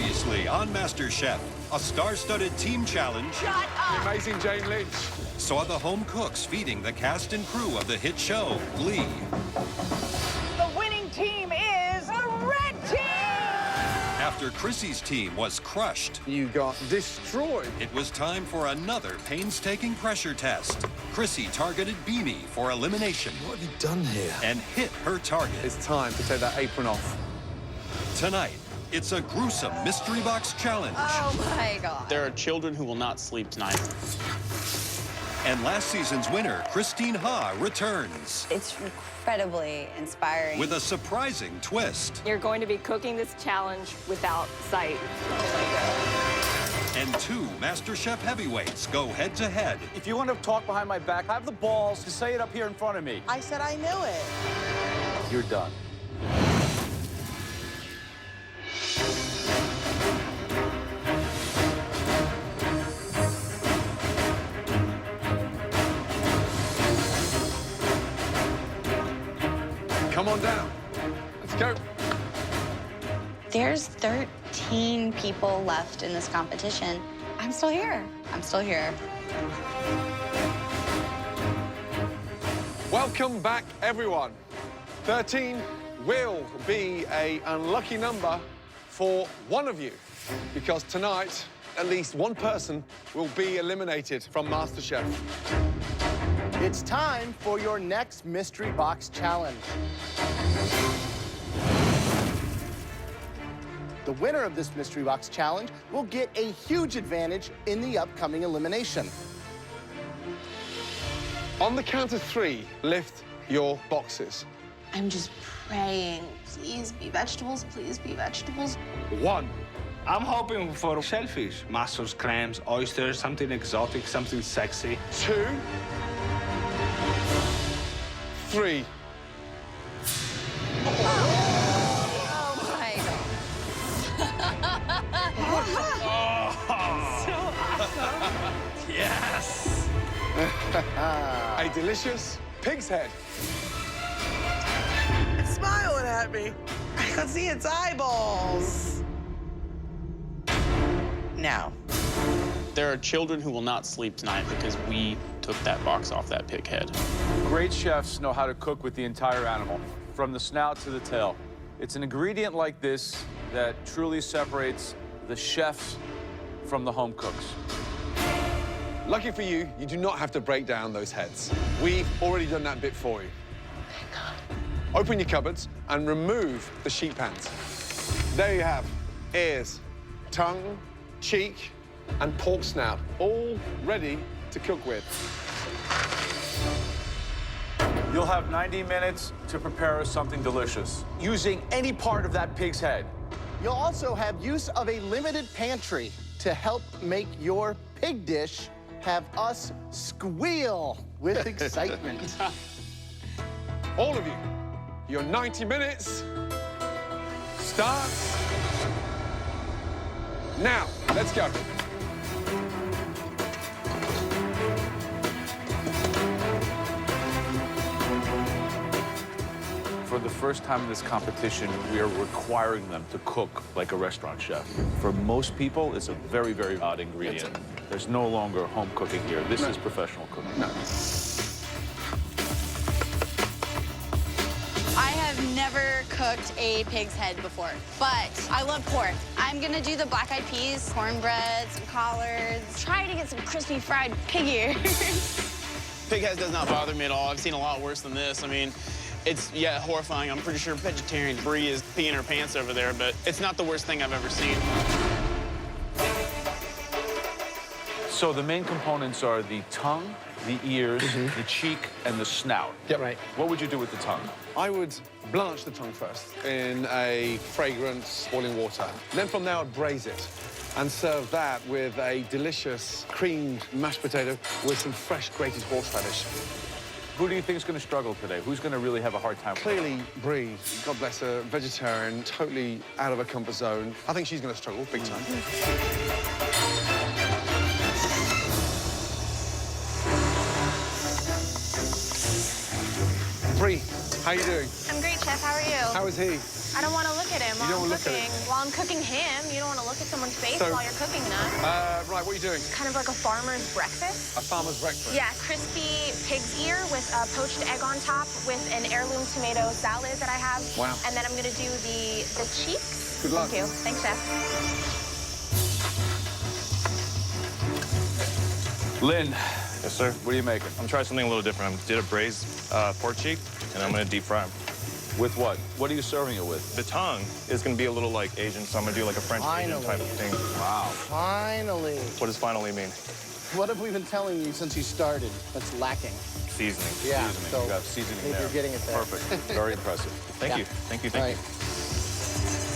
Previously on MasterChef, a star-studded team challenge Shut up! The amazing Jane Lynch saw the home cooks feeding the cast and crew of the hit show, Glee. The winning team is the red team! After Chrissy's team was crushed, You got destroyed. it was time for another painstaking pressure test. Chrissy targeted Beanie for elimination What have you done here? and hit her target. It's time to take that apron off. Tonight, it's a gruesome mystery box challenge. Oh my God. There are children who will not sleep tonight. And last season's winner, Christine Ha, returns It's incredibly inspiring. with a surprising twist. You're going to be cooking this challenge without sight. And two MasterChef heavyweights go head-to-head. If you want to talk behind my back, have the balls to say it up here in front of me. I said I knew it. You're done. Come on down. Let's go. There's 13 people left in this competition. I'm still here. I'm still here. Welcome back, everyone. 13 will be an unlucky number for one of you, because tonight, at least one person will be eliminated from MasterChef. It's time for your next mystery box challenge. The winner of this mystery box challenge will get a huge advantage in the upcoming elimination. On the count of three, lift your boxes. I'm just praying. Please be vegetables, please be vegetables. 1, I'm hoping for shellfish, mussels, clams, oysters, something exotic, something sexy. 2, 3. Oh my God. Yes! A delicious pig's head. It's smiling at me. I can see its eyeballs. No. There are children who will not sleep tonight because we took that box off that pig head. Great chefs know how to cook with the entire animal, from the snout to the tail. It's an ingredient like this that truly separates the chefs from the home cooks. Lucky for you, you do not have to break down those heads. We've already done that bit for you. Open your cupboards and remove the sheet pans. There you have ears, tongue, cheek, and pork snout, all ready to cook with. You'll have 90 minutes to prepare something delicious, using any part of that pig's head. You'll also have use of a limited pantry to help make your pig dish have us squeal with excitement. All of you, your 90 minutes starts now. Let's go. For the first time in this competition, we are requiring them to cook like a restaurant chef. For most people, it's a very, very odd ingredient. There's no longer home cooking here. This is professional cooking. No. I have never cooked a pig's head before, but I love pork. I'm gonna do the black-eyed peas, cornbread, some collards, try to get some crispy fried pig ears. Pig head does not bother me at all. I've seen a lot worse than this. I mean, it's, yeah, horrifying. I'm pretty sure vegetarian Brie is peeing her pants over there, but it's not the worst thing I've ever seen. So the main components are the tongue, the ears, the cheek, and the snout. Yep. Right. What would you do with the tongue? I would blanch the tongue first in a fragrant boiling water. Then from there, I'd braise it and serve that with a delicious creamed mashed potato with some fresh grated horseradish. Who do you think is going to struggle today? Who's going to really have a hard time? Clearly, Brie, God bless her, vegetarian, totally out of her comfort zone. I think she's going to struggle big time. Brie, How you doing? I'm great, Chef. How are you? How is he? I don't want to look at him You don't while I'm wanna look at cooking. him? While I'm cooking ham, you don't want to look at someone's face So- while you're cooking that. Right, what are you doing? Kind of like a farmer's breakfast. A farmer's breakfast. Yeah, crispy pig's ear with a poached egg on top with an heirloom tomato salad that I have. Wow. And then I'm going to do the cheeks. Good luck. Thank you. Thanks, Chef. Lynn, Yes, sir. what are you making? I'm trying something a little different. I did a braised pork cheek, and I'm gonna deep fry them. With what? What are you serving it with? The tongue is gonna be a little like Asian, so I'm gonna do like a French Asian type of thing. Wow. Finally. What does finally mean? What have we been telling you since you started that's lacking? Seasoning. Yeah, Seasoning. so You got seasoning maybe there. you're getting it there. Perfect. Very impressive. Thank Yeah. you. Thank you. All Thank right. you.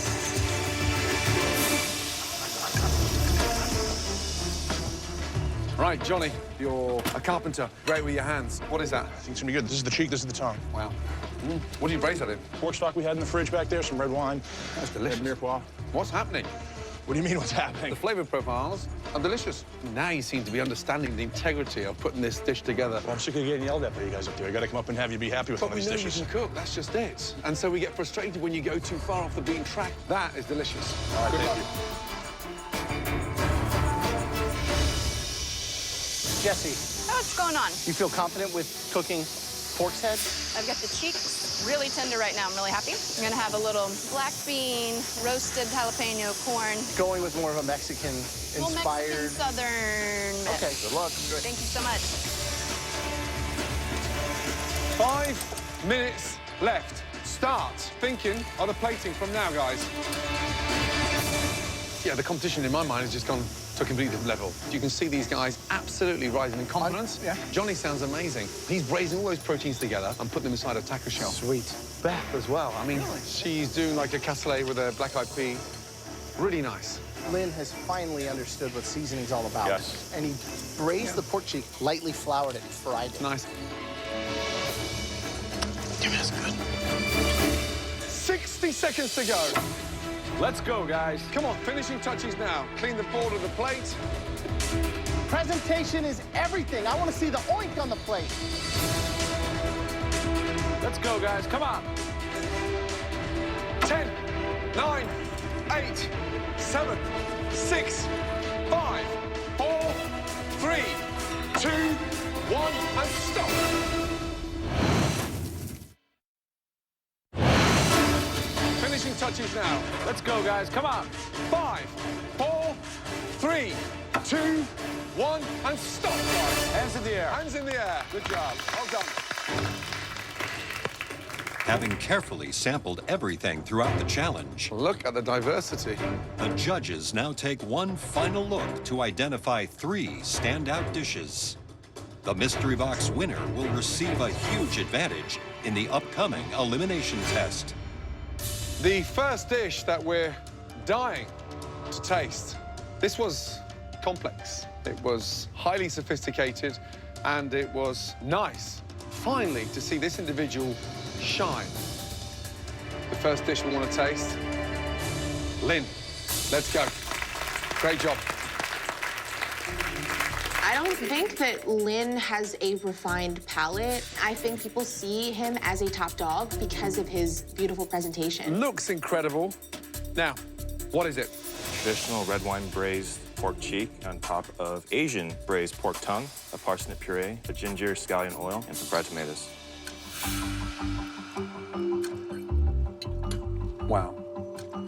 Right, Johnny, you're a carpenter. Great with your hands. What is that? I think it's gonna be good. This is the cheek, this is the tongue. Wow. What do you braise that in? Pork stock we had in the fridge back there, some red wine. That's delicious. Red mirepoix. What's happening? What do you mean what's happening? The flavor profiles are delicious. Now you seem to be understanding the integrity of putting this dish together. Well, I'm sick of getting yelled at by you guys up there. I gotta come up and have you be happy with But one we of know these you dishes. can cook, that's just it. And so we get frustrated when you go too far off the beaten track. That is delicious. All right, good luck. Jesse, What's going on? you feel confident with cooking pork's head? I've got the cheeks really tender right now. I'm really happy. I'm gonna have a little black bean, roasted jalapeno, corn. Going with more of a Little Mexican-inspired... Mexican Southern mix. Okay, good luck. Thank you so much. 5 minutes left. Start thinking of the plating from now, guys. Yeah, the competition in my mind has just gone to a completely different level. You can see these guys absolutely rising in confidence. Yeah. Johnny sounds amazing. He's braising all those proteins together and putting them inside a taco shell. Sweet. Beth as well. I mean, she's doing like a cassoulet with a black-eyed pea. Really nice. Lynn has finally understood what seasoning's all about. Yes. And he braised the pork cheek, lightly floured it, and fried it. Nice. Damn, that's good. 60 seconds to go. Let's go, guys. Come on, finishing touches now. Clean the board of the plate. Presentation is everything. I want to see the oink on the plate. Let's go, guys. Come on. 10, 9, 8, 7, 6, 5, 4, 3, 2, 1, and stop. Finishing touches now. Let's go, guys. Come on. 5, 4, 3, 2, 1, and stop, guys. Hands in the air. Hands in the air. Good job. Well done. Having carefully sampled everything throughout the challenge, Look at the diversity. the judges now take one final look to identify 3 standout dishes. The Mystery Box winner will receive a huge advantage in the upcoming elimination test. The first dish that we're dying to taste. This was complex. It was highly sophisticated, and it was nice, finally, to see this individual shine. The first dish we want to taste. Lynn, let's go. Great job. I don't think that Lynn has a refined palate. I think people see him as a top dog because of his beautiful presentation. Looks incredible. Now, what is it? Traditional red wine braised pork cheek on top of Asian braised pork tongue, a parsnip puree, a ginger scallion oil, and some fried tomatoes. Wow.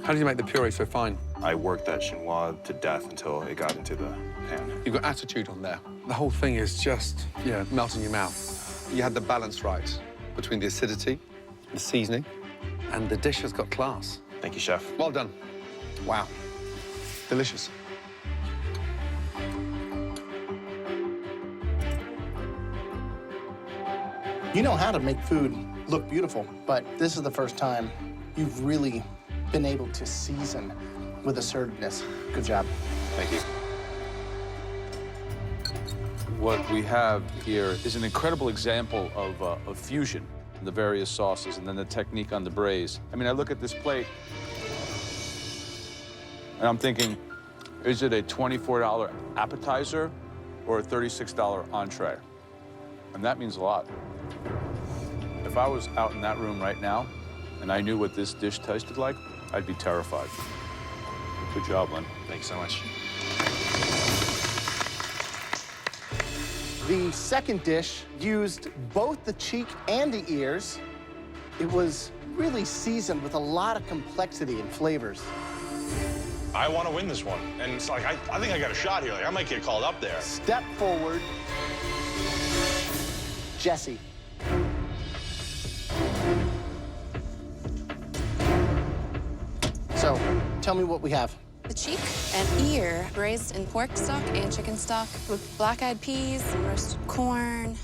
How did you make the puree so fine? I worked that chinois to death until it got into the pan. You've got attitude on there. The whole thing is just, yeah, melt in your mouth. You had the balance right between the acidity, the seasoning, and the dish has got class. Thank you, chef. Well done. Wow. Delicious. You know how to make food look beautiful, but this is the first time you've really been able to season with assertiveness. Good job. Thank you. What we have here is an incredible example of fusion, the various sauces, and then the technique on the braise. I mean, I look at this plate, and I'm thinking, is it a $24 appetizer or a $36 entree? And that means a lot. If I was out in that room right now and I knew what this dish tasted like, I'd be terrified. Good job, Lynn. Thanks so much. The second dish used both the cheek and the ears. It was really seasoned with a lot of complexity and flavors. I want to win this one. And it's like, I think I got a shot here. Like, I might get called up there. Step forward, Jesse. So, tell me what we have. The cheek and ear braised in pork stock and chicken stock with black-eyed peas, roasted corn.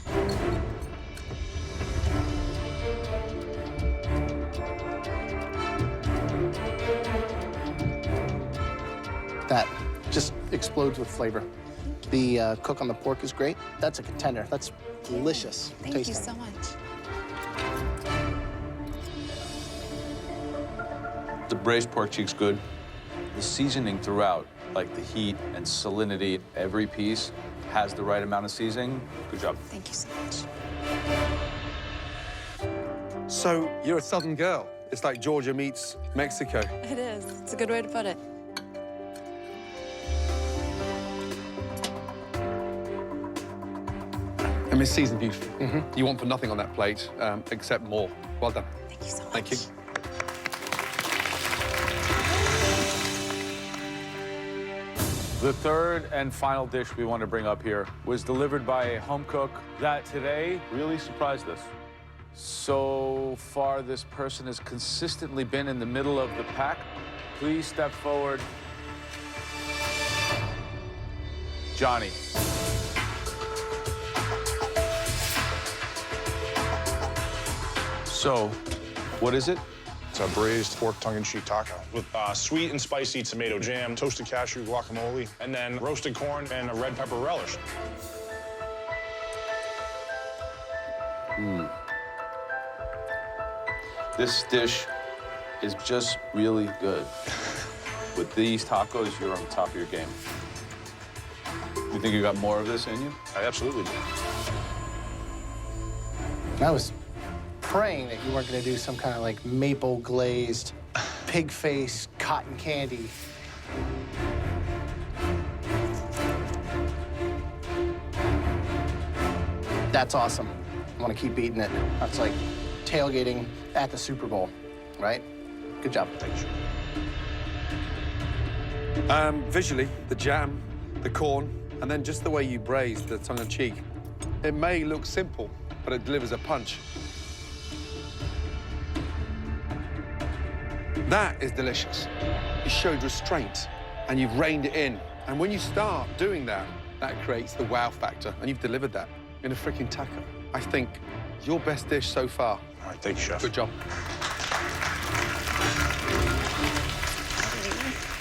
That just explodes with flavor. The cook on the pork is great. That's a contender. That's delicious. Thank tasting. you so much. The braised pork cheek's good. The seasoning throughout, like the heat and salinity, every piece has the right amount of seasoning. Good job. Thank you so much. So you're a Southern girl. It's like Georgia meets Mexico. It is. It's a good way to put it. I mean, seasoned beautifully. You want for nothing on that plate, except more. Well done. Thank you so much. Thank you. The third and final dish we want to bring up here was delivered by a home cook that today really surprised us. So far, this person has consistently been in the middle of the pack. Please step forward. Johnny. So, what is it? It's a braised pork tongue-in-cheek taco with sweet and spicy tomato jam, toasted cashew guacamole, and then roasted corn and a red pepper relish. This dish is just really good. With these tacos, you're on the top of your game. You think you got more of this in you? I absolutely do. I was praying that you weren't going to do some kind of like maple glazed pig face cotton candy. That's awesome. I want to keep eating it. That's like tailgating at the Super Bowl, right? Good job. Thank you. Visually, the jam, the corn, and then just the way you braise the tongue-in-cheek. It may look simple, but it delivers a punch. That is delicious. You showed restraint, and you've reined it in. And when you start doing that, that creates the wow factor, and you've delivered that in a freaking taco. I think your best dish so far. All right, thank you, Chef. Good job.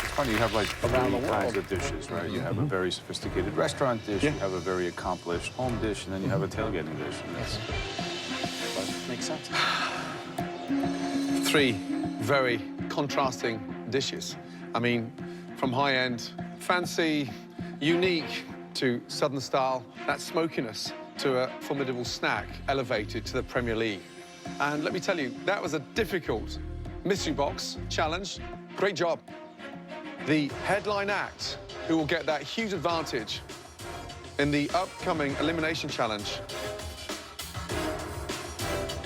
It's funny, you have like Around the three kinds world. of dishes, right? You have a very sophisticated restaurant dish, you have a very accomplished home dish, and then you have a tailgating dish. And that's... Makes sense. Three very contrasting dishes. I mean, from high-end, fancy, unique, to Southern style, that smokiness, to a formidable snack elevated to the Premier League. And let me tell you, that was a difficult mystery box challenge. Great job. The headline act, who will get that huge advantage in the upcoming elimination challenge.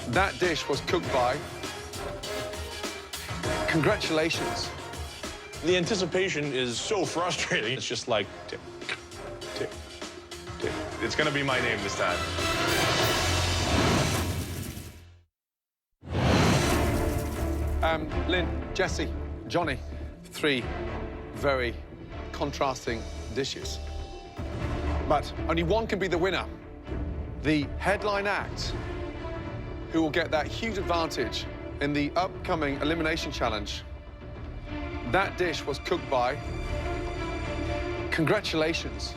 That dish was cooked by. Congratulations. The anticipation is so frustrating. It's just like, tick, tick, tick. It's gonna be my name this time. Lynn, Jesse, Johnny, three very contrasting dishes. But only one can be the winner. The headline act, who will get that huge advantage in the upcoming elimination challenge. That dish was cooked by. Congratulations.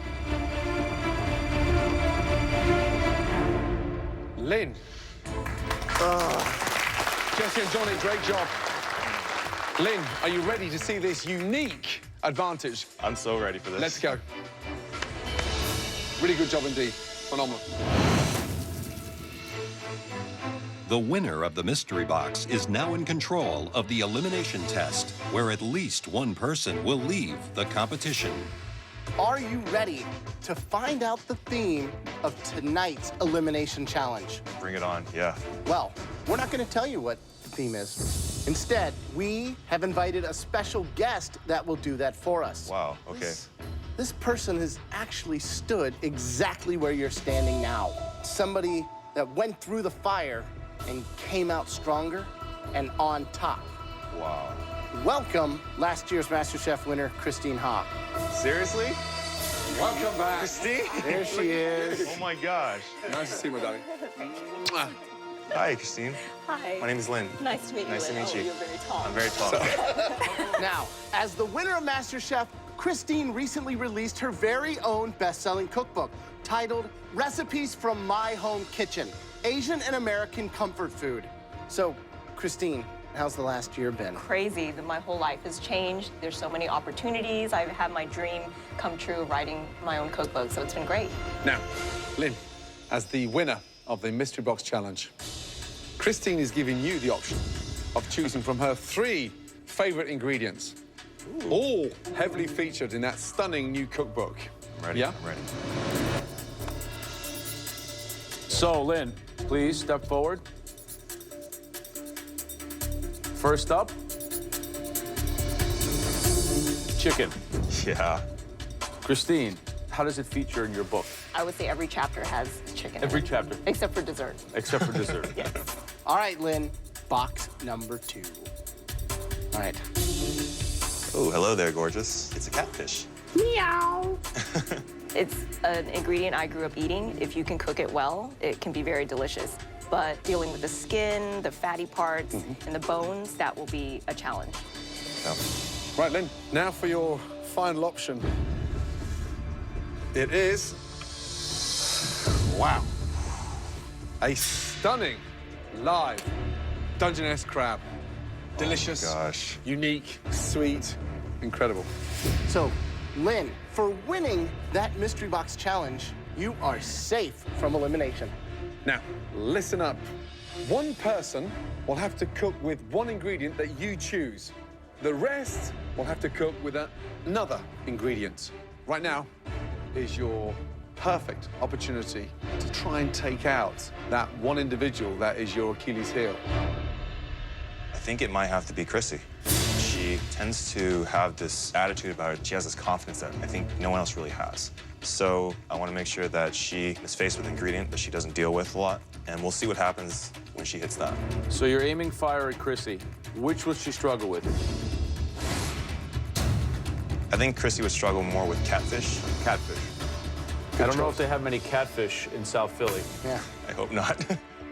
Lynn. Jesse and Johnny, great job. Lynn, are you ready to see this unique advantage? I'm so ready for this. Let's go. Really good job indeed. Phenomenal. The winner of the mystery box is now in control of the elimination test, where at least one person will leave the competition. Are you ready to find out the theme of tonight's elimination challenge? Bring it on, yeah. Well, we're not going to tell you what the theme is. Instead, we have invited a special guest that will do that for us. Wow, okay. This person has actually stood exactly where you're standing now. Somebody that went through the fire and came out stronger and on top. Wow. Welcome, last year's MasterChef winner, Christine Ha. Seriously? Welcome back. Christine? There she is. Oh my gosh. Nice to see you, my darling. Hi, Christine. Hi. My name is Lynn. Nice to meet you. Nice to Lynn. meet you. You're very tall. I'm very tall. Now, as the winner of MasterChef, Christine recently released her very own best-selling cookbook titled Recipes from My Home Kitchen, Asian and American Comfort Food. So, Christine, how's the last year been? Crazy. My whole life has changed. There's so many opportunities. I've had my dream come true writing my own cookbook, so it's been great. Now, Lynn, as the winner of the Mystery Box Challenge, Christine is giving you the option of choosing from her 3 favorite ingredients, all heavily featured in that stunning new cookbook. I'm ready. Yeah? I'm ready. So, Lynn, please step forward. First up, chicken. Yeah. Christine, how does it feature in your book? I would say every chapter has chicken in Every it, chapter. except for dessert. Except for dessert. Yes. All right, Lynn, box number 2. All right. Oh, hello there, gorgeous. It's a catfish. Meow. It's an ingredient I grew up eating. If you can cook it well, it can be very delicious. But dealing with the skin, the fatty parts, and the bones, that will be a challenge. Yeah. Right, Lynn, now for your final option. It is, wow, a stunning live Dungeness crab. Delicious, Gosh. unique, sweet, incredible. So, Lynn, for winning that Mystery Box Challenge, you are safe from elimination. Now, listen up. One person will have to cook with one ingredient that you choose. The rest will have to cook with another ingredient. Right now is your perfect opportunity to try and take out that one individual that is your Achilles heel. I think it might have to be Chrissy. She tends to have this attitude about her. She has this confidence that I think no one else really has. So I want to make sure that she is faced with an ingredient that she doesn't deal with a lot, and we'll see what happens when she hits that. So you're aiming fire at Chrissy. Which will she struggle with? I think Chrissy would struggle more with catfish. Catfish. I don't know if they have many catfish in South Philly. Yeah. I hope not.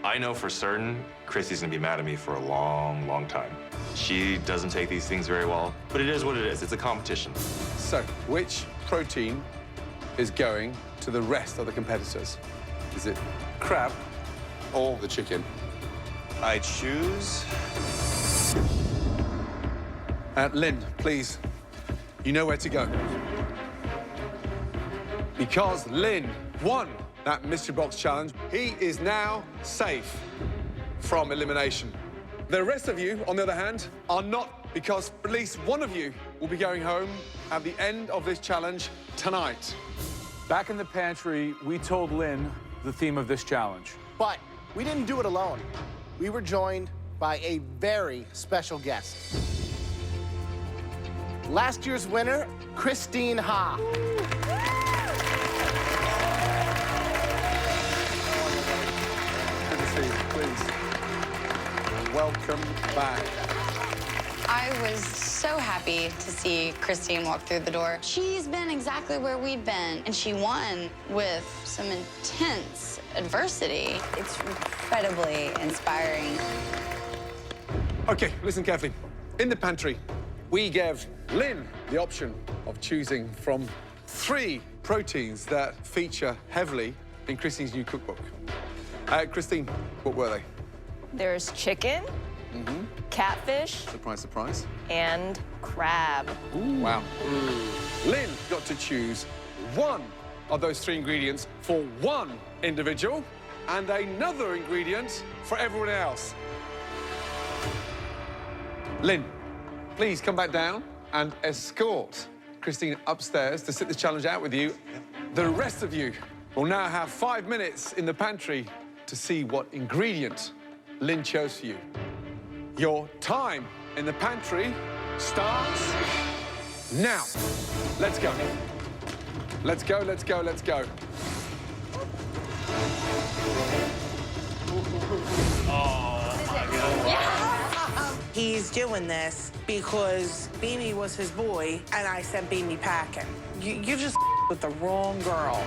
I know for certain Chrissy's gonna be mad at me for a long, long time. She doesn't take these things very well, but it is what it is. It's a competition. So, which protein is going to the rest of the competitors? Is it crab or the chicken? I choose... Lynn, please, you know where to go. Because Lynn won that Mystery Box Challenge, he is now safe from elimination. The rest of you, on the other hand, are not, because at least one of you will be going home at the end of this challenge tonight. Back in the pantry, we told Lynn the theme of this challenge. But we didn't do it alone. We were joined by a very special guest. Last year's winner, Christine Ha. Good to see you, please. Welcome back. I was so happy to see Christine walk through the door. She's been exactly where we've been, and she won with some intense adversity. It's incredibly inspiring. Okay, listen carefully. In the pantry, we gave Lynn the option of choosing from 3 proteins that feature heavily in Christine's new cookbook. Christine, what were they? There's chicken, catfish, Surprise, surprise. and crab. Ooh. Wow. Lynn got to choose one of those 3 ingredients for one individual. and another ingredient for everyone else. Lynn, please come back down and escort Christine upstairs to sit this challenge out with you. The rest of you will now have 5 minutes in the pantry to see what ingredient Lynn chose for you. Your time in the pantry starts now. Let's go. Let's go, let's go, let's go. He's doing this because Beanie was his boy, and I sent Beanie packing. You just with the wrong girl.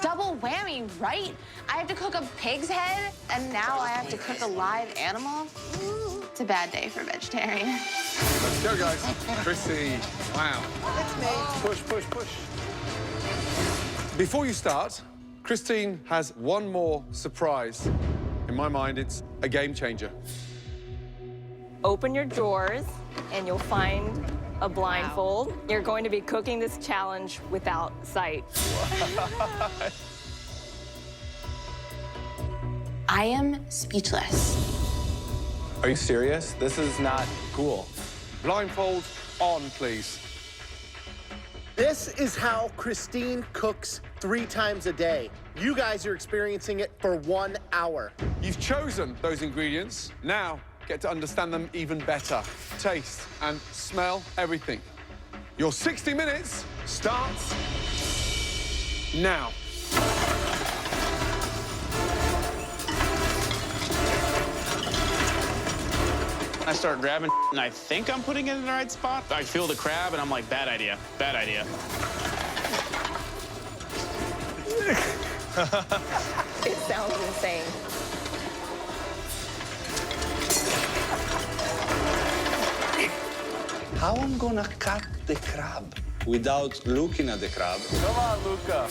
Double whammy, right? I have to cook a pig's head, and now I have to cook a live animal. It's a bad day for vegetarian. Let's go, guys. Chrissy, wow. It's me. Push, push, push. Before you start, Christine has one more surprise. In my mind, it's a game changer. Open your drawers, and you'll find a blindfold. You're going to be cooking this challenge without sight. I am speechless. Are you serious? This is not cool. Blindfold on, please. This is how Christine cooks 3 times a day. You guys are experiencing it for 1 hour. You've chosen those ingredients. Now, get to understand them even better. Taste and smell everything. Your 60 minutes starts now. I start grabbing and I think I'm putting it in the right spot. I feel the crab and I'm like, bad idea, bad idea. It sounds insane. How I'm gonna cut the crab without looking at the crab? Come on, Luca.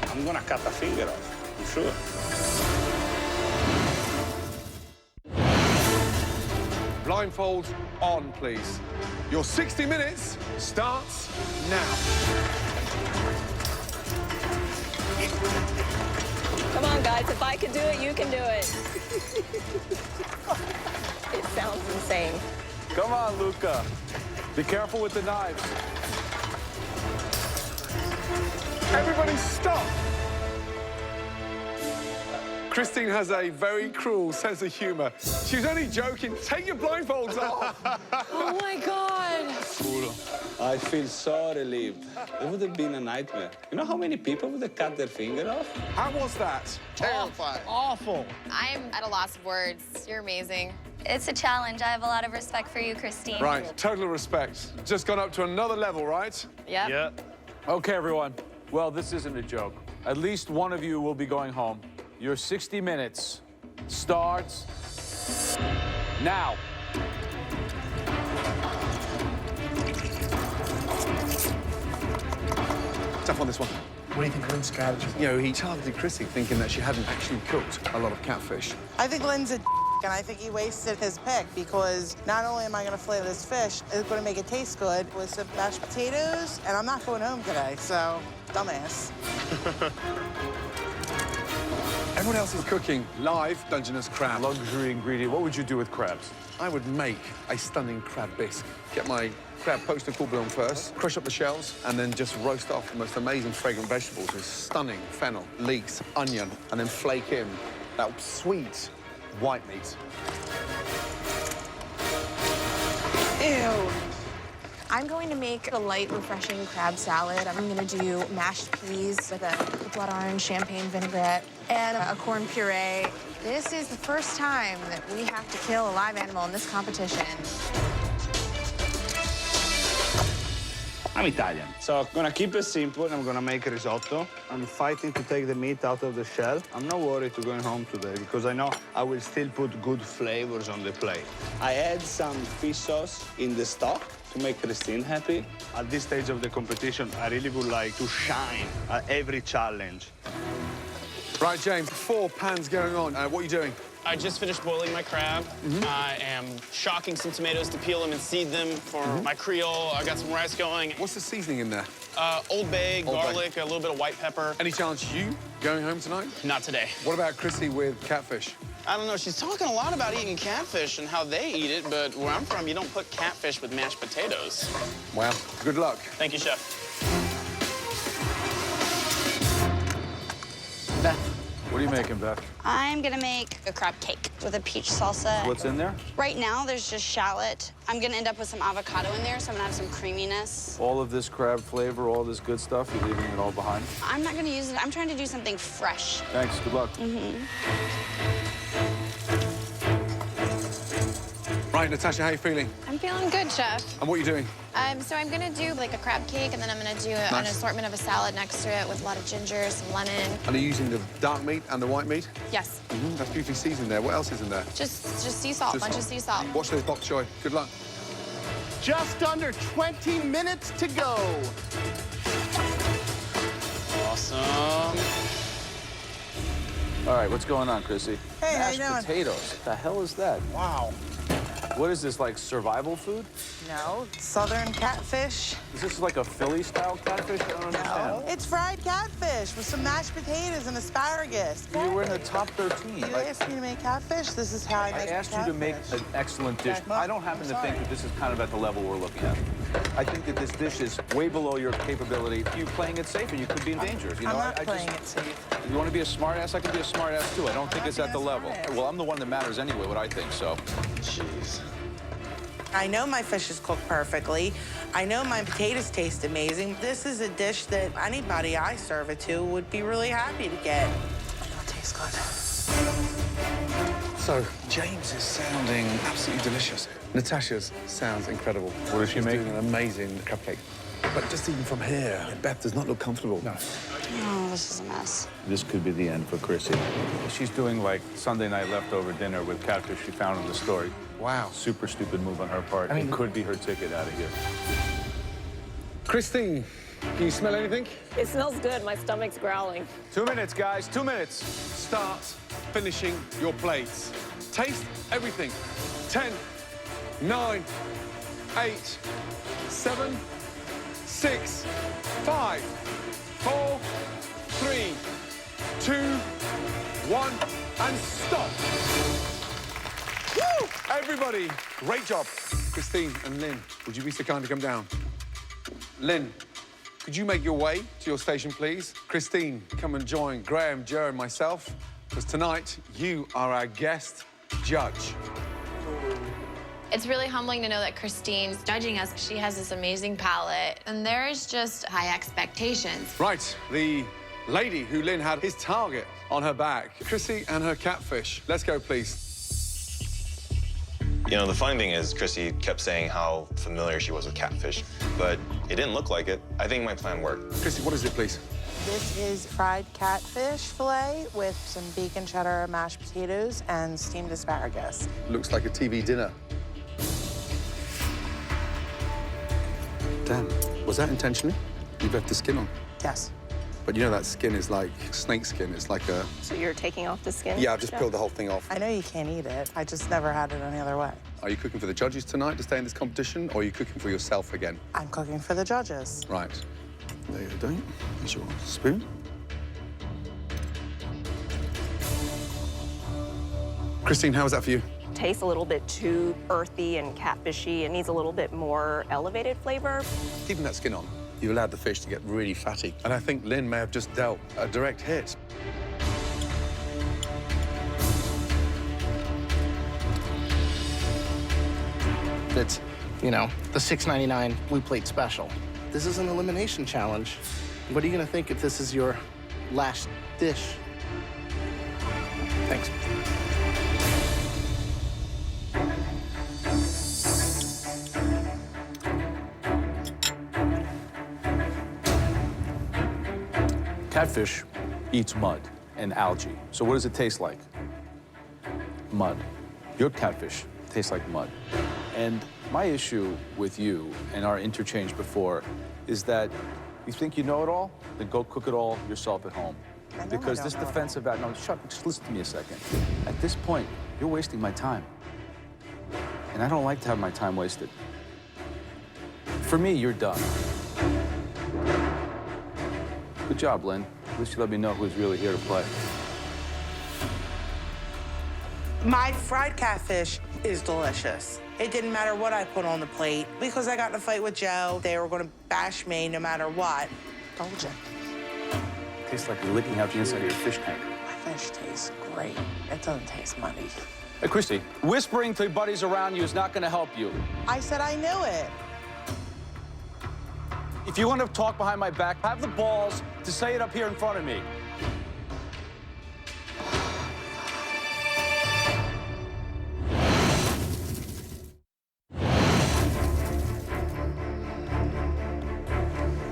I'm gonna cut a finger off, I'm sure. Blindfold on, please. Your 60 minutes starts now. Come on, guys. If I can do it, you can do it. It sounds insane. Come on, Luca. Be careful with the knives. Everybody stop! Christine has a very cruel sense of humor. She was only joking. Take your blindfolds off. Oh my God. I feel so relieved. It would have been a nightmare. You know how many people would have cut their finger off? How was that? Terrifying. Awful. I'm at a loss of words. You're amazing. It's a challenge. I have a lot of respect for you, Christine. Right, total respect. Just gone up to another level, right? Yep. Yeah. Okay, everyone. Well, this isn't a joke. At least one of you will be going home. Your 60 minutes starts now. Tough on this one. What do you think of Lynn's strategy? You know, he targeted Chrissy thinking that she hadn't actually cooked a lot of catfish. I think Lynn's a and I think he wasted his pick because not only am I going to flavor this fish, it's going to make it taste good with some mashed potatoes, and I'm not going home today, so dumbass. Everyone else is cooking live Dungeness crab. Luxury ingredient. What would you do with crabs? I would make a stunning crab bisque. Get my crab poached in cool bouillon first, crush up the shells, and then just roast off the most amazing fragrant vegetables with stunning fennel, leeks, onion, and then flake in that sweet white meat. Ew. I'm going to make a light, refreshing crab salad. I'm going to do mashed peas with a blood orange champagne vinaigrette and a corn puree. This is the first time that we have to kill a live animal in this competition. I'm Italian, so I'm gonna keep it simple and I'm gonna make a risotto. I'm fighting to take the meat out of the shell. I'm not worried to going home today because I know I will still put good flavors on the plate. I add some fish sauce in the stock to make Christine happy. At this stage of the competition, I really would like to shine at every challenge. Right, James, 4 pans going on. What are you doing? I just finished boiling my crab. I am shocking some tomatoes to peel them and seed them for my Creole. I got some rice going. What's the seasoning in there? Old Bay, Old Bay. garlic, a little bit of white pepper. Any chance you going home tonight? Not today. What about Chrissy with catfish? I don't know. She's talking a lot about eating catfish and how they eat it, but where I'm from, you don't put catfish with mashed potatoes. Well, good luck. Thank you, Chef. Beth. What are you making, Beth? I'm gonna make a crab cake with a peach salsa. What's in there? Right now, there's just shallot. I'm gonna end up with some avocado in there, so I'm gonna have some creaminess. All of this crab flavor, all this good stuff, you're leaving it all behind? I'm not gonna use it. I'm trying to do something fresh. Thanks, good luck. Right, Natasha, how are you feeling? I'm feeling good, Chef. And what are you doing? So I'm gonna do like a crab cake, and then I'm gonna do an assortment of a salad next to it with a lot of ginger, some lemon. And are you using the dark meat and the white meat? Yes. That's beautifully seasoned there. What else is in there? Just sea salt, bunch of sea salt. Watch those bok choy. Good luck. Just under 20 minutes to go. Awesome. All right, what's going on, Chrissy? Hey, how you Mashed doing? potatoes. What the hell is that? Wow. What is this, like survival food? No, southern catfish. Is this like a Philly-style catfish? I don't understand. It's fried catfish with some mashed potatoes and asparagus. You were in the top 13. You asked me to make catfish. This is how I make I asked you to make an excellent dish. I don't happen to think that this is kind of at the level we're looking at. I think that this dish is way below your capability. You're playing it safe, and you could be in danger. You know, I'm not playing it safe. You want to be a smartass? I can be a smartass too. I don't think it's at the level. Well, I'm the one that matters anyway. What I think. So. Jeez. I know my fish is cooked perfectly. I know my potatoes taste amazing. This is a dish that anybody I serve it to would be really happy to get. It tastes good. So, James is sounding absolutely delicious. Natasha's sounds incredible. What is she making? Doing an amazing cupcake. But just even from here, Beth does not look comfortable. No. Oh, this is a mess. This could be the end for Chrissy. She's doing like Sunday night leftover dinner with catfish she found in the store. Wow. Super stupid move on her part. I mean, it could be her ticket out of here. Christine, can you smell anything? It smells good. My stomach's growling. 2 minutes, guys. 2 minutes. Start finishing your plates. Taste everything. 10, 9, 8, 7, 6, 5, 4, 3, 2, 1, and stop. Woo! Everybody, great job. Christine and Lynn, would you be so kind to come down? Lynn, could you make your way to your station, please? Christine, come and join Graham, Joe, and myself, because tonight you are our guest judge. It's really humbling to know that Christine's judging us. She has this amazing palate, and there is just high expectations. Right, the lady who Lynn had his target on her back. Chrissy and her catfish. Let's go, please. You know, the funny thing is, Chrissy kept saying how familiar she was with catfish, but it didn't look like it. I think my plan worked. Chrissy, what is it, please? This is fried catfish fillet with some bacon cheddar mashed potatoes and steamed asparagus. Looks like a TV dinner. Dan, was that intentional? You've left the skin on. Yes. But you know that skin is like snake skin. It's like a... So you're taking off the skin? Yeah, I've just peeled the whole thing off. I know you can't eat it. I just never had it any other way. Are you cooking for the judges tonight to stay in this competition, or are you cooking for yourself again? I'm cooking for the judges. Right. There you go. Here's your spoon. Christine, how was that for you? Tastes a little bit too earthy and catfishy. It needs a little bit more elevated flavor. Keeping that skin on, you allowed the fish to get really fatty. And I think Lynn may have just dealt a direct hit. It's, you know, the $6.99 Blue Plate Special. This is an elimination challenge. What are you gonna think if this is your last dish? Thanks. Catfish eats mud and algae. So what does it taste like? Mud. Your catfish tastes like mud. And my issue with you and our interchange before is that you think you know it all, then go cook it all yourself at home. Because this defense about, no, just listen to me a second. At this point, you're wasting my time. And I don't like to have my time wasted. For me, you're done. Good job, Lynn. At least you let me know who's really here to play. My fried catfish is delicious. It didn't matter what I put on the plate because I got in a fight with Joe. They were going to bash me no matter what. Told you. Tastes like you're licking out the inside of your fish tank. My fish tastes great. It doesn't taste muddy. Hey, Christy, whispering to your buddies around you is not going to help you. I said I knew it. If you want to talk behind my back, have the balls to say it up here in front of me.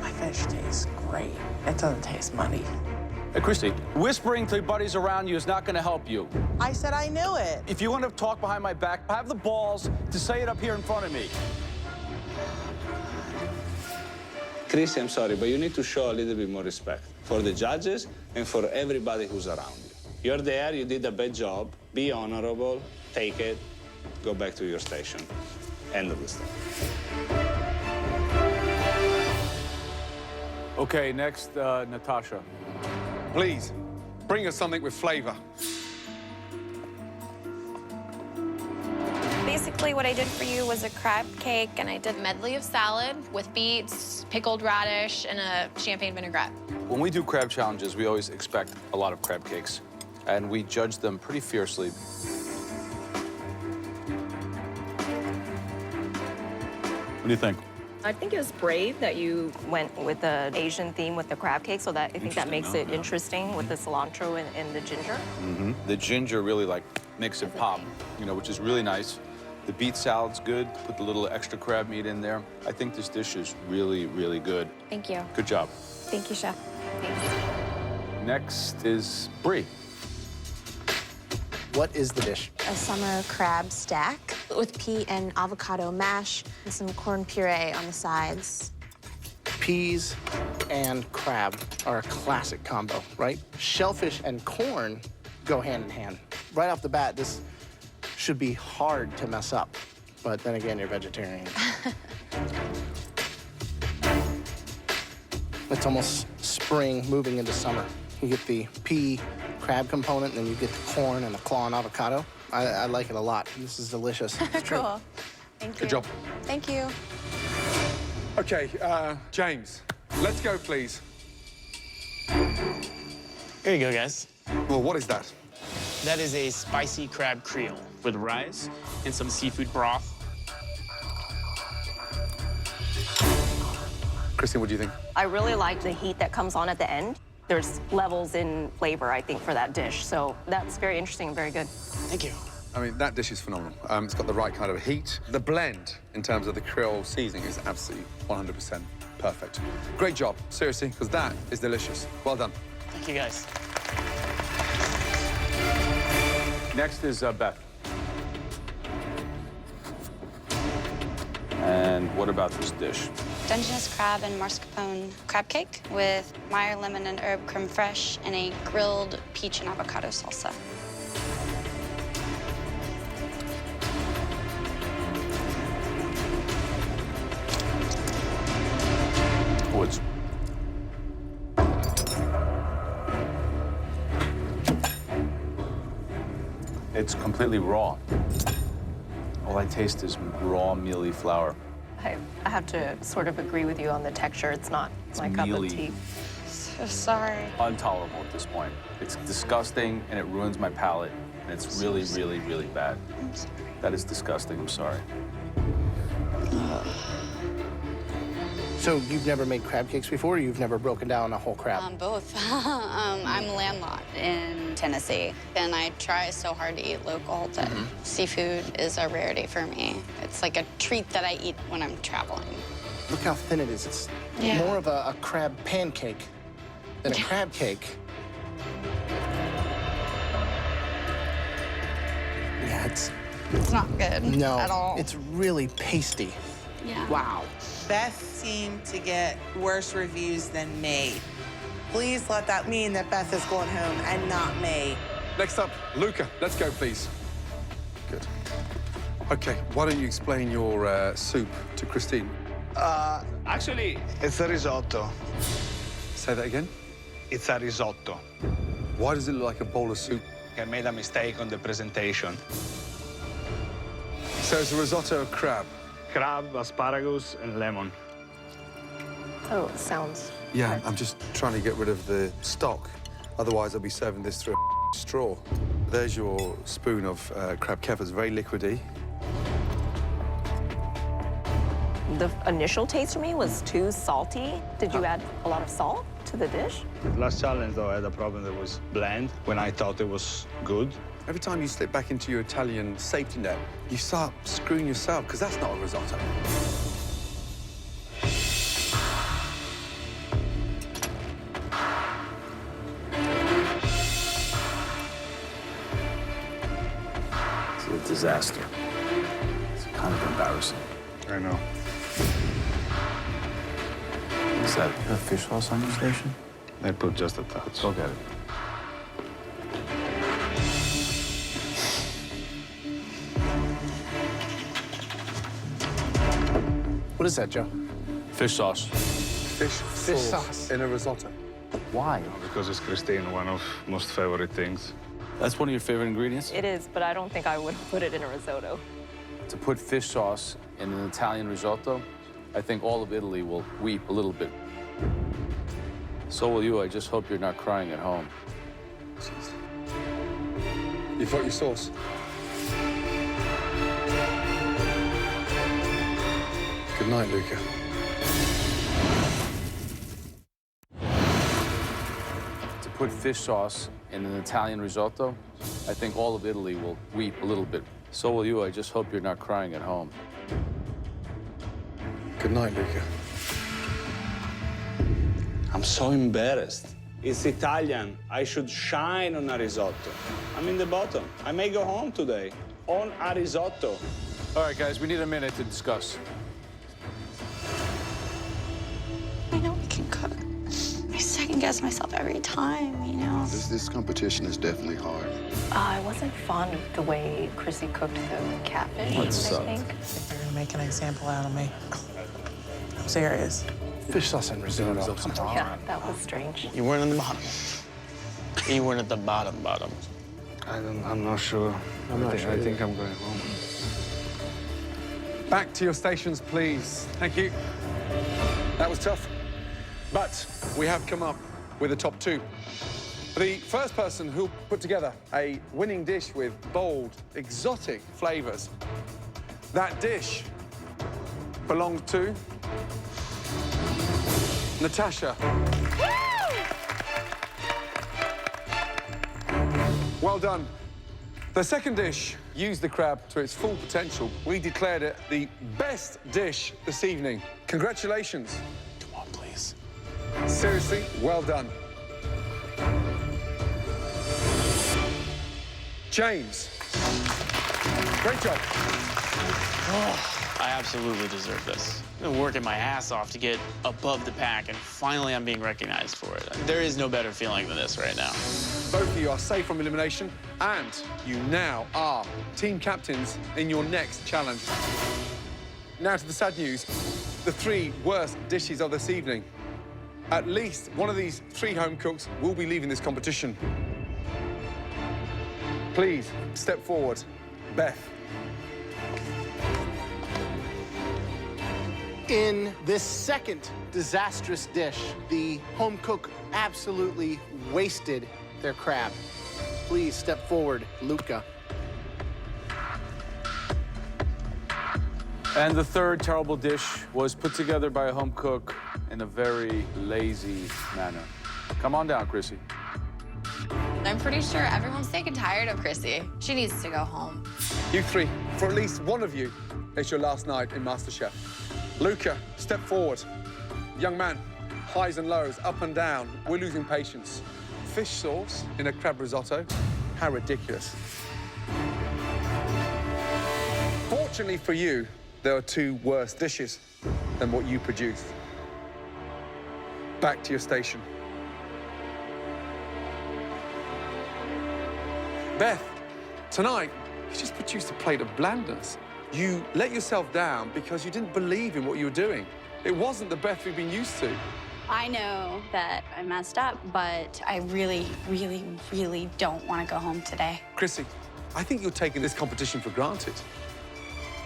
My fish tastes great. It doesn't taste muddy. Hey, Christy, whispering to your buddies around you is not going to help you. I said I knew it. If you want to talk behind my back, have the balls to say it up here in front of me. Chris, I'm sorry, but you need to show a little bit more respect for the judges and for everybody who's around you. You're there, you did a bad job. Be honorable, take it, go back to your station. End of the story. Okay, next, Natasha. Please, bring us something with flavor. Basically, what I did for you was a crab cake, and I did A medley of salad with beets, pickled radish, and a champagne vinaigrette. When we do crab challenges, we always expect a lot of crab cakes, and we judge them pretty fiercely. What do you think? I think it was brave that you went with the Asian theme with the crab cake, so that I think that makes it interesting with the cilantro and the ginger. Mm-hmm. The ginger really, like, makes it pop, you know, which is really nice. The beet salad's good. Put the little extra crab meat in there. I think this dish is really, really good. Thank you. Good job. Thank you, Chef. Thanks. Next is Brie. What is the dish? A summer crab stack with pea and avocado mash and some corn puree on the sides. Peas and crab are a classic combo, right? Shellfish and corn go hand in hand. Right off the bat, this should be hard to mess up. But then again, you're vegetarian. It's almost spring moving into summer. You get the pea crab component, and then you get the corn and the claw and avocado. I like it a lot. This is delicious. It's true. Cool. Thank you. Good job. Thank you. Okay, James, let's go, please. Here you go, guys. Well, what is that? That is a spicy crab creole with rice and some seafood broth. Christine, what do you think? I really like the heat that comes on at the end. There's levels in flavor, I think, for that dish. So that's very interesting and very good. Thank you. I mean, that dish is phenomenal. It's got the right kind of heat. The blend, in terms of the Creole seasoning, is absolutely 100% perfect. Great job, seriously, because that is delicious. Well done. Thank you, guys. Next is Beth. And what about this dish? Dungeness crab and mascarpone crab cake with Meyer lemon and herb creme fraiche and a grilled peach and avocado salsa. Oh, it's completely raw. All I taste is raw, mealy flour. I have to sort of agree with you on the texture. It's not my cup of tea. So sorry. Intolerable at this point. It's disgusting, and it ruins my palate, and it's really, really, really bad. I'm sorry. That is disgusting. I'm sorry. So you've never made crab cakes before, or you've never broken down a whole crab? Both. I'm landlocked in Tennessee, and I try so hard to eat local that seafood is a rarity for me. It's like a treat that I eat when I'm traveling. Look how thin it is. It's more of a crab pancake than a crab cake. Yeah, It's not good at all. It's really pasty. Yeah. Wow. Beth seemed to get worse reviews than me. Please let that mean that Beth is going home and not me. Next up, Luca. Let's go, please. Good. Okay, why don't you explain your soup to Christine? Actually, it's a risotto. Say that again? It's a risotto. Why does it look like a bowl of soup? I made a mistake on the presentation. So it's a risotto of crab? Crab, asparagus, and lemon. Oh, sounds... Yeah, I'm just trying to get rid of the stock. Otherwise, I'll be serving this through a straw. There's your spoon of crab kefir. Very liquidy. The initial taste for me was too salty. Did you add a lot of salt to the dish? The last challenge, though, I had a problem that was bland when I thought it was good. Every time you slip back into your Italian safety net, you start screwing yourself, because that's not a risotto. It's a disaster. It's kind of embarrassing. I know. Is that a fish sauce on your station? I put just a touch. Go get it. What is that, Joe? Fish sauce. Fish sauce in a risotto. Why? Because it's Christine, one of most favorite things. That's one of your favorite ingredients? It is, but I don't think I would put it in a risotto. To put fish sauce in an Italian risotto, I think all of Italy will weep a little bit. So will you. I just hope you're not crying at home. Jeez. You've got your sauce. Good night, Luca. To put fish sauce in an Italian risotto, I think all of Italy will weep a little bit. So will you. I just hope you're not crying at home. Good night, Luca. I'm so embarrassed. It's Italian. I should shine on a risotto. I'm in the bottom. I may go home today on a risotto. All right, guys, we need a minute to discuss. I know we can cook. I second-guess myself every time, you know? This competition is definitely hard. I wasn't fond of the way Chrissy cooked the catfish, I think. They're gonna make an example out of me. I'm serious. Fish sauce and risotto. Come on. Yeah, that was strange. You weren't on the bottom. You weren't at the bottom. I'm not sure. I think I'm going home. Back to your stations, please. Thank you. That was tough. But we have come up with the top two. The first person who'll put together a winning dish with bold, exotic flavors. That dish belongs to Natasha. Well done. The second dish used the crab to its full potential. We declared it the best dish this evening. Congratulations. Come on, please. Seriously, well done. James. Great job. I absolutely deserve this. I've been working my ass off to get above the pack, and finally I'm being recognized for it. There is no better feeling than this right now. Both of you are safe from elimination, and you now are team captains in your next challenge. Now to the sad news, the three worst dishes of this evening. At least one of these three home cooks will be leaving this competition. Please, step forward. Beth. In this second disastrous dish, the home cook absolutely wasted their crab. Please step forward, Luca. And the third terrible dish was put together by a home cook in a very lazy manner. Come on down, Chrissy. I'm pretty sure everyone's sick and tired of Chrissy. She needs to go home. You three, for at least one of you, it's your last night in MasterChef. Luca, step forward. Young man, highs and lows, up and down. We're losing patience. Fish sauce in a crab risotto? How ridiculous. Fortunately for you, there are two worse dishes than what you produced. Back to your station. Beth, tonight, you just produced a plate of blandness. You let yourself down because you didn't believe in what you were doing. It wasn't the Beth we've been used to. I know that I messed up, but I really, really, really don't want to go home today. Chrissy, I think you're taking this competition for granted.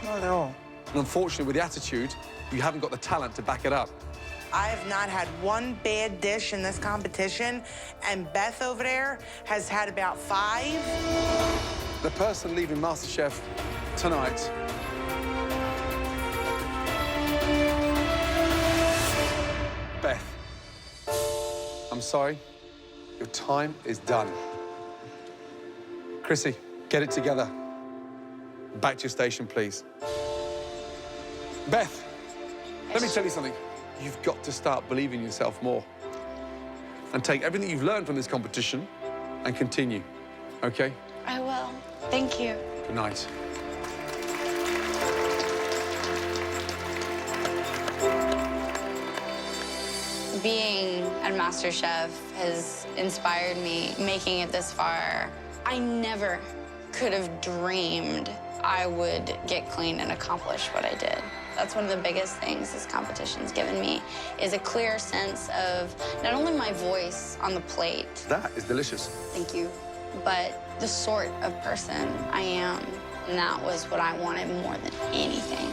Not at all. And unfortunately, with the attitude, you haven't got the talent to back it up. I have not had one bad dish in this competition, and Beth over there has had about 5. The person leaving MasterChef tonight Beth, I'm sorry. Your time is done. Chrissy, get it together. Back to your station, please. Beth, let me tell you something. You've got to start believing in yourself more. And take everything you've learned from this competition and continue, okay? I will. Thank you. Good night. Being at MasterChef has inspired me, making it this far. I never could have dreamed I would get clean and accomplish what I did. That's one of the biggest things this competition's given me, is a clear sense of not only my voice on the plate. That is delicious. Thank you. But the sort of person I am. And that was what I wanted more than anything.